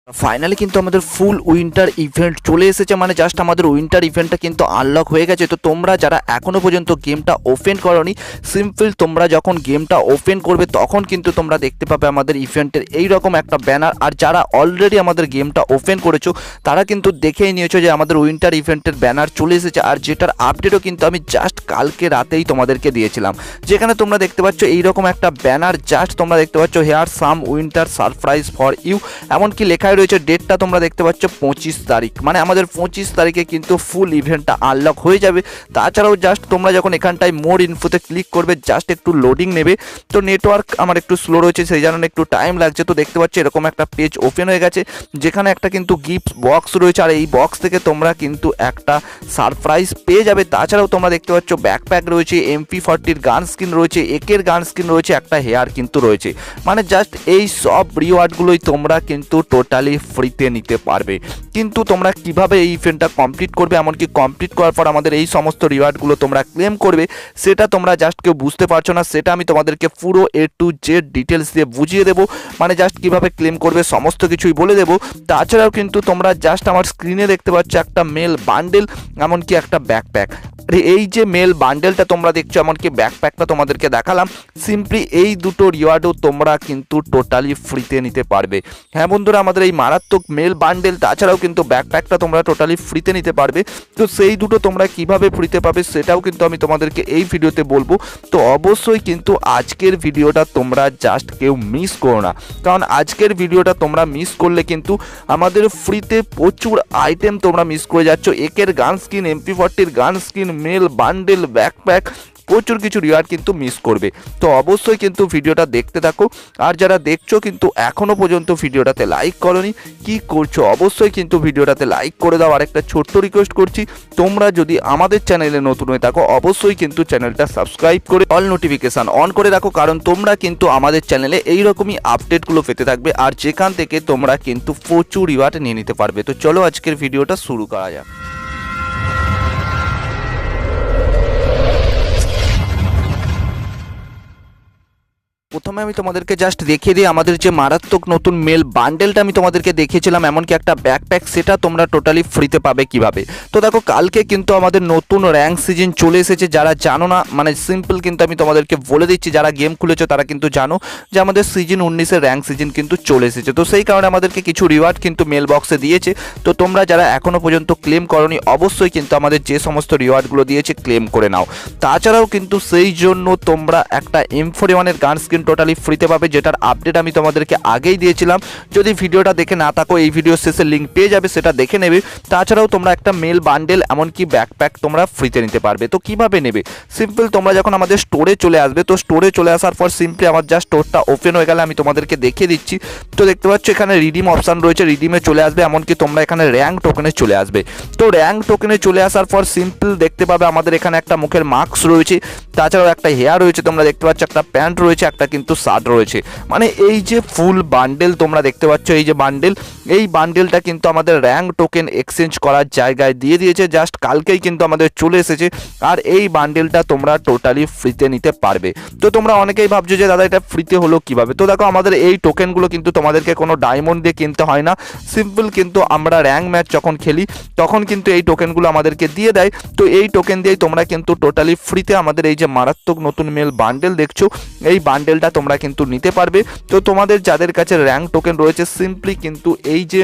Finally কিন্তু আমাদের ফুল winter event চলে এসেছে, মানে জাস্ট আমাদের উইন্টার ইভেন্টটা কিন্তু আনলক হয়ে গেছে। তো তোমরা যারা এখনও পর্যন্ত গেমটা ওপেন করোনি, সিম্পল তোমরা যখন গেমটা ওপেন করবে তখন কিন্তু তোমরা দেখতে পাবে আমাদের ইভেন্টের এই রকম একটা ব্যানার। আর যারা অলরেডি আমাদের গেমটা ওপেন করেছো তারা কিন্তু দেখেই নিয়েছো যে আমাদের উইন্টার ইভেন্টের ব্যানার চলে এসেছে। আর যেটার আপডেটও কিন্তু আমি জাস্ট কালকে রাতেই তোমাদেরকে দিয়েছিলাম, যেখানে তোমরা দেখতে পাচ্ছ এইরকম একটা ব্যানার। জাস্ট তোমরা দেখতে পাচ্ছ here some winter surprise for you, এমনকি লেখাই রয়েছে ডেটটা তোমরা দেখতে পাচ্ছ 25 তারিখ, মানে আমাদের 25 তারিখে কিন্তু ফুল ইভেন্টটা আনলক হয়ে যাবে। তাছাড়াও জাস্ট তোমরা যখন এখানটায় মোর ইনফোতে ক্লিক করবে জাস্ট একটু লোডিং নেবে। তো নেটওয়ার্ক আমার একটু স্লো রয়েছে, সেই জন্য একটু টাইম লাগছে। তো দেখতে পাচ্ছ এরকম একটা পেজ ওপেন হয়ে গেছে, যেখানে একটা কিন্তু গিফট বক্স রয়েছে, আর এই বক্স থেকে তোমরা কিন্তু একটা সারপ্রাইজ পেয়ে যাবে। তাছাড়াও তোমরা দেখতে পাচ্ছ ব্যাকপ্যাক রয়েছে, MP40 গান স্কিন রয়েছে, একের গান স্কিন রয়েছে, একটা হেয়ার কিন্তু রয়েছে। মানে জাস্ট এই সব রিওয়ার্ডগুলোই তোমরা কিন্তু টোটালি ফ্রিতে নিতে পারবে। কিন্তু তোমরা কিভাবে এই ইভেন্টটা কমপ্লিট করবে, এমনকি কমপ্লিট করার পর আমাদের এই সমস্ত রিওয়ার্ডগুলো তোমরা ক্লেম করবে, সেটা তোমরা জাস্ট কেউ বুঝতে পারছো না। সেটা আমি তোমাদেরকে পুরো A to Z ডিটেলস দিয়ে বুঝিয়ে দেবো, মানে জাস্ট কিভাবে ক্লেম করবে সমস্ত কিছুই বলে দেবো। তাছাড়াও কিন্তু তোমরা জাস্ট আমার স্ক্রিনে দেখতে পাচ্ছ একটা মেল বান্ডেল, এমনকি একটা ব্যাকপ্যাক। এই যে মেল বান্ডেলটা তোমরা দেখছো, এমনকি ব্যাকপ্যাকটা তোমাদেরকে দেখালাম, সিম্পলি এই দুটো রিওয়ার্ডও তোমরা কিন্তু টোটালি ফ্রিতে নিতে পারবে। হ্যাঁ বন্ধুরা, আমাদের এই মারাত্মক মেল বান্ডেল তাছাড়াও কিন্তু ব্যাকপ্যাকটা তোমরা টোটালি ফ্রিতে নিতে পারবে। তো সেই দুটো তোমরা কিভাবে ফ্রিতে পাবে সেটাও কিন্তু আমি তোমাদেরকে এই ভিডিওতে বলবো। তো অবশ্যই কিন্তু আজকের ভিডিওটা তোমরা জাস্ট কেউ মিস করো না, কারণ আজকের ভিডিওটা তোমরা মিস করলে কিন্তু আমাদের ফ্রিতে প্রচুর আইটেম তোমরা মিস করে যাচ্ছ। একের গান স্কিন, MP40 গান স্কিন, মেল বান্ডেল, ব্যাকপ্যাক, প্রচুর কিছু রিওয়ার্ড কিন্তু মিস করবে। তো অবশ্যই কিন্তু ভিডিওটা দেখতে থাকো। আর যারা দেখছো কিন্তু এখনও পর্যন্ত ভিডিওটাতে লাইক করোনি, কি করছো? অবশ্যই কিন্তু ভিডিওটাতে লাইক করে দাও। আর একটা ছোট্ট রিকোয়েস্ট করছি, তোমরা যদি আমাদের চ্যানেলে নতুন হয়ে থাকো অবশ্যই কিন্তু চ্যানেলটা সাবস্ক্রাইব করে অল নোটিফিকেশান অন করে রাখো, কারণ তোমরা কিন্তু আমাদের চ্যানেলে এইরকমই আপডেটগুলো পেতে থাকবে, আর যেখান থেকে তোমরা কিন্তু প্রচুর রিওয়ার্ড নিয়ে নিতে পারবে। তো চলো আজকের ভিডিওটা শুরু করা যাক। প্রথমে আমি তোমাদেরকে জাস্ট দেখিয়ে দিই আমাদের যে মারাত্মক নতুন মেল বান্ডেলটা আমি তোমাদেরকে দেখিয়েছিলাম, এমনকি একটা ব্যাকপ্যাক, সেটা তোমরা টোটালি ফ্রিতে পাবে কিভাবে। তো দেখো, কালকে কিন্তু আমাদের নতুন র্যাঙ্ক সিজন চলে এসেছে। যারা জানো না, মানে সিম্পল কিন্তু আমি তোমাদেরকে বলে দিচ্ছি, যারা গেম খুলেছো তারা কিন্তু জানো যে আমাদের সিজন 19-এর র্যাঙ্ক সিজন কিন্তু চলে এসেছে। তো সেই কারণে আমাদেরকে কিছু রিওয়ার্ড কিন্তু মেল বক্সে দিয়েছে। তো তোমরা যারা এখনও পর্যন্ত ক্লেম করোনি অবশ্যই কিন্তু আমাদের যে সমস্ত রিওয়ার্ডগুলো দিয়েছে ক্লেম করে নাও। তাছাড়াও কিন্তু সেই জন্য তোমরা একটা M41-এর গান স্কিন টোটালি ফ্রিতে পাবে, যেটার আপডেট আমি তোমাদেরকে আগেই দিয়েছিলাম। যদি ভিডিওটা দেখে না থাকো এই ভিডিওর শেষে লিঙ্ক পেয়ে যাবে, সেটা দেখে নেবে। তাছাড়াও তোমরা একটা মেল বান্ডেল এমনকি ব্যাকপ্যাক তোমরা ফ্রিতে নিতে পারবে। তো কিভাবে নেবে? সিম্পল তোমরা যখন আমাদের স্টোরে চলে আসবে, তো স্টোরে চলে আসার পর সিম্পলি আমার যা স্টোরটা ওপেন হয়ে গেলে আমি তোমাদেরকে দেখিয়ে দিচ্ছি। তো দেখতে পাচ্ছ এখানে রিডিম অপশান রয়েছে, রিডিমে চলে আসবে, এমনকি তোমরা এখানে র্যাঙ্ক টোকেনে চলে আসবে। তো র্যাঙ্ক টোকেনে চলে আসার পর সিম্পল দেখতে পাবে আমাদের এখানে একটা মুখের মাস্ক রয়েছে, তাছাড়াও একটা হেয়ার রয়েছে, তোমরা দেখতে পাচ্ছ একটা প্যান্ট রয়েছে, একটা কিন্তু শার্ট রয়েছে। মানে এই যে ফুল বান্ডেল তোমরা দেখতে পাচ্ছ, এই যে বান্ডেল, এই বান্ডেলটা কিন্তু আমাদের র্যাঙ্ক টোকেন এক্সচেঞ্জ করার জায়গায় দিয়ে দিয়েছে। জাস্ট কালকেই কিন্তু আমাদের চলে এসেছে, আর এই বান্ডেলটা তোমরা টোটালি ফ্রিতে নিতে পারবে। তো তোমরা অনেকেই ভাবছো যে দাদা এটা ফ্রিতে হলো কিভাবে। তো দেখো, আমাদের এই টোকেনগুলো কিন্তু তোমাদেরকে কোনো ডায়মন্ড দিয়ে কিনতে হয় না। সিম্পল কিন্তু আমরা র্যাঙ্ক ম্যাচ যখন খেলি তখন কিন্তু এই টোকেনগুলো আমাদেরকে দিয়ে দেয়। তো এই টোকেন দিয়েই তোমরা কিন্তু টোটালি ফ্রিতে আমাদের এই যে মারাত্মক নতুন মেল বান্ডেল দেখছো, এই বান্ডেলটা তোমরা কিন্তু নিতে পারবে। তো তোমাদের যাদের কাছে র্যাঙ্ক টোকেন রয়েছে সিম্পলি কিন্তু এই যে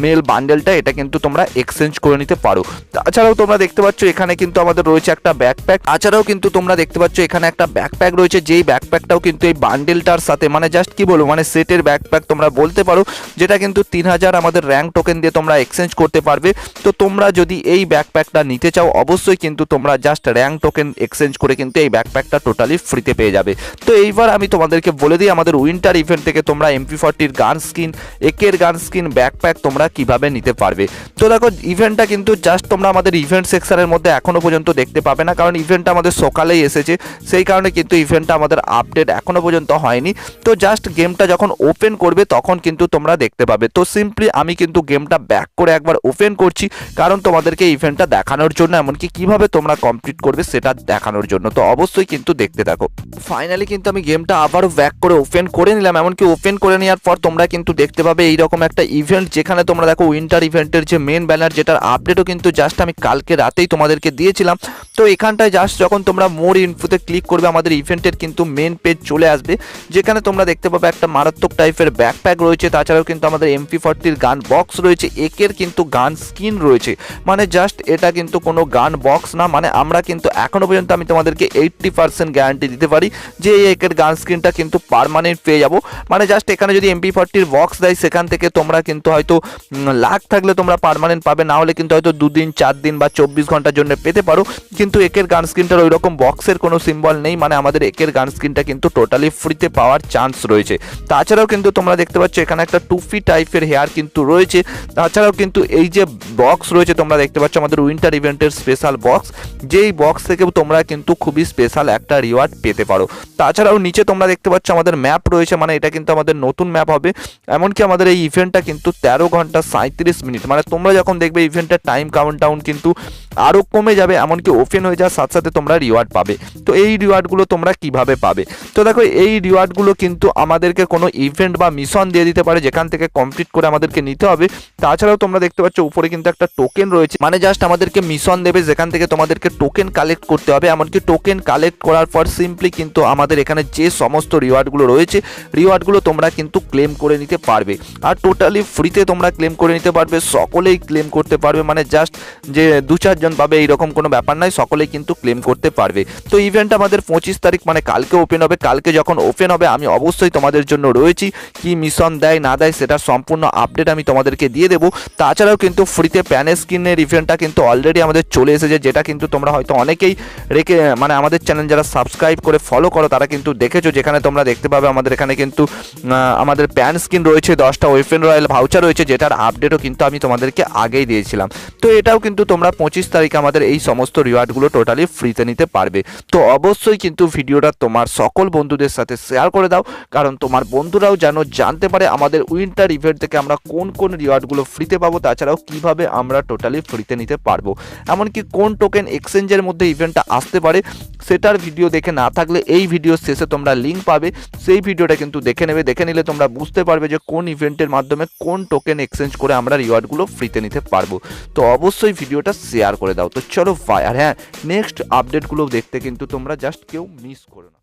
মেল বান্ডেলটা এটা কিন্তু তোমরা এক্সচেঞ্জ করে নিতে পারো। তাছাড়াও তোমরা দেখতে পাচ্ছ এখানে কিন্তু আমাদের রয়েছে একটা ব্যাকপ্যাক। তাছাড়াও কিন্তু তোমরা দেখতে পাচ্ছ এখানে একটা ব্যাকপ্যাক রয়েছে, যেই ব্যাকপ্যাকটাও কিন্তু এই বান্ডেলটার সাথে, মানে জাস্ট কি বলবো, মানে সেটের ব্যাকপ্যাক তোমরা বলতে পারো, যেটা কিন্তু 3000 আমাদের র্যাঙ্ক টোকেন দিয়ে তোমরা এক্সচেঞ্জ করতে পারবে। তো তোমরা যদি এই ব্যাকপ্যাকটা নিতে চাও অবশ্যই কিন্তু তোমরা জাস্ট র্যাঙ্ক টোকেন এক্সচেঞ্জ করে কিন্তু এই ব্যাকপ্যাকটা টোটালি ফ্রিতে পেয়ে যাবে। তো এইবার আমি তোমাদেরকে বলে দিই আমাদের উইন্টার ইভেন্ট থেকে তোমরা MP40 গান স্কিন, একের গান স্কিন, ব্যাকপ্যাক তোমরা কিভাবে নিতে পারবে। তো দেখো, ইভেন্টটা কিন্তু জাস্ট তোমরা আমাদের ইভেন্ট সেকশনের মধ্যে এখনো পর্যন্ত দেখতে পাবে না, কারণ ইভেন্টটা আমাদের সকালেই এসেছে, সেই কারণে কিন্তু ইভেন্টটা আমাদের আপডেট এখনো পর্যন্ত হয়নি। তো জাস্ট গেমটা যখন ওপেন করবে তখন কিন্তু তোমরা দেখতে পাবে। তো সিম্পলি আমি কিন্তু গেমটা ব্যাক করে একবার ওপেন করছি, কারণ তোমাদেরকে ইভেন্টটা দেখানোর জন্য, এমনকি কিভাবে তোমরা কমপ্লিট করবে সেটা দেখানোর জন্য। তো অবশ্যই কিন্তু দেখতে থাকো। ফাইনালি কিন্তু আমি গেমটা আবার আবারও ব্যাক করে ওপেন করে নিলাম। এমনকি ওপেন করে নেওয়ার পর তোমরা কিন্তু দেখতে পাবে এইরকম একটা ইভেন্ট, যেখানে তোমরা দেখো উইন্টার ইভেন্টের যে মেন ব্যানার, যেটার আপডেটও কিন্তু জাস্ট আমি কালকে রাতেই তোমাদেরকে দিয়েছিলাম। তো এখানটায় জাস্ট যখন তোমরা মোর ইনফোতে ক্লিক করবে আমাদের ইভেন্টের কিন্তু মেন পেজ চলে আসবে, যেখানে তোমরা দেখতে পাবে একটা মারাত্মক টাইপের ব্যাকপ্যাক রয়েছে। তাছাড়াও কিন্তু আমাদের MP40 গান বক্স রয়েছে, একের কিন্তু গান স্কিন রয়েছে। মানে জাস্ট এটা কিন্তু কোনো গান বক্স না, মানে আমরা কিন্তু এখনও পর্যন্ত আমি তোমাদেরকে 80% গ্যারান্টি দিতে পারি যে এই একের গান স্ক্রিনটা কিন্তু পার্মানেন্ট পেয়ে যাবো। মানে জাস্ট এখানে যদি MP40 বক্স দেয়, সেখান থেকে তোমরা কিন্তু হয়তো লাখ থাকলে তোমরা পার্মানেন্ট পাবে, না হলে কিন্তু হয়তো 2 দিন 4 দিন বা 24 ঘন্টার জন্য পেতে পারো। কিন্তু একের গান স্ক্রিনটার ওই রকম বক্সের কোনো সিম্বল নেই, মানে আমাদের একের গান স্ক্রিনটা কিন্তু টোটালি ফ্রিতে পাওয়ার চান্স রয়েছে। তাছাড়াও কিন্তু তোমরা দেখতে পাচ্ছ এখানে একটা টুফি টাইপের হেয়ার কিন্তু রয়েছে। তাছাড়াও কিন্তু এই যে বক্স রয়েছে তোমরা দেখতে পাচ্ছ আমাদের উইন্টার ইভেন্টের স্পেশাল বক্স, যেই বক্স থেকে তোমরা কিন্তু খুবই স্পেশাল একটা রিওয়ার্ড পেতে পারো। তাছাড়াও নিচে তোমরা দেখতে পাচ্ছ আমাদের ম্যাপ রয়েছে, মানে এটা কিন্তু আমাদের নতুন ম্যাপ হবে। এমনকি আমাদের এই ইভেন্টটা কিন্তু 13 ঘন্টা 37 মিনিট, মানে তোমরা যখন দেখবে ইভেন্টের টাইম কাউন্টডাউন কিন্তু আরও কমে যাবে, এমনকি ওপেন হয়ে যাওয়ার সাথে সাথে তোমরা রিওয়ার্ড পাবে। তো এই রিওয়ার্ডগুলো তোমরা কিভাবে পাবে? তো দেখো এই রিওয়ার্ডগুলো কিন্তু আমাদেরকে কোনো ইভেন্ট বা মিশন দিয়ে দিতে পারে, যেখান থেকে কমপ্লিট করে আমাদেরকে নিতে হবে। তাছাড়াও তোমরা দেখতে পাচ্ছ উপরে কিন্তু একটা টোকেন রয়েছে, মানে জাস্ট আমাদেরকে মিশন দেবে, যেখান থেকে তোমাদেরকে টোকেন কালেক্ট করতে হবে। এমনকি টোকেন কালেক্ট করার পর সিম্পলি কিন্তু আমাদের এখানে যে সমস্ত রিওয়ার্ডগুলো রয়েছে, রিওয়ার্ডগুলো তোমরা কিন্তু ক্লেম করে নিতে পারবে। আর টোটালি ফ্রিতে তোমরা ক্লেম করে নিতে পারবে, সকলেই ক্লেম করতে পারবে। মানে জাস্ট যে 2-4 জন পাবে এইরকম কোনো ব্যাপার নাই, সকলেই কিন্তু ক্লেম করতে পারবে। তো ইভেন্ট আমাদের 25 তারিখ মানে কালকে ওপেন হবে। কালকে যখন ওপেন হবে আমি অবশ্যই তোমাদের জন্য রয়েছি, কি মিশন দেয় না দেয় সেটা সম্পূর্ণ আপডেট আমি তোমাদেরকে দিয়ে দেবো। তাছাড়াও কিন্তু ফ্রিতে প্যান স্কিনের ইভেন্টটা কিন্তু অলরেডি আমাদের চলে এসেছে, যেটা কিন্তু তোমরা হয়তো অনেকেই মানে আমাদের চ্যানেল যারা সাবস্ক্রাইব করে ফলো করো তারা কিন্তু দেখেছো, যেখানে তোমরা দেখতে পাবে আমাদের এখানে কিন্তু আমাদের প্যান স্কিন রয়েছে, 10টা ওয়েপেন রয়্যাল ভাউচার রয়েছে, যেটার আপডেটও কিন্তু আমি তোমাদেরকে আগেই দিয়েছিলাম। তো এটাও কিন্তু তোমরা 25 তারিখে আমাদের এই সমস্ত রিওয়ার্ডগুলো টোটালি ফ্রিতে নিতে পারবে। তো অবশ্যই কিন্তু ভিডিওটা তোমার সকল বন্ধুদের সাথে শেয়ার করে দাও, কারণ তোমার বন্ধুরাও যেন জানতে পারে আমাদের উইন্টার ইভেন্ট থেকে আমরা কোন কোন রিওয়ার্ডগুলো ফ্রিতে পাবো, তাছাড়াও কিভাবে আমরা টোটালি ফ্রিতে নিতে পারবো। এমনকি কোন টোকেন এক্সচেঞ্জের মধ্যে ইভেন্টটা আসতে পারে সেটার ভিডিও দেখে না থাকলে এই ভিডিওর শেষে তোমরা লিঙ্ক পাবে, সেই ভিডিওটা কিন্তু দেখে নেবে। দেখে নিলে তোমরা বুঝতে পারবে যে কোন ইভেন্টের মাধ্যমে কোন টোকেন এক্সচেঞ্জ করে আমরা রিওয়ার্ডগুলো ফ্রিতে নিতে পারবো। তো অবশ্যই ভিডিওটা শেয়ার করে দাও। তো চলো ভাই, আর হ্যাঁ, নেক্সট আপডেটগুলো দেখতে কিন্তু তোমরা জাস্ট কেউ মিস করো না।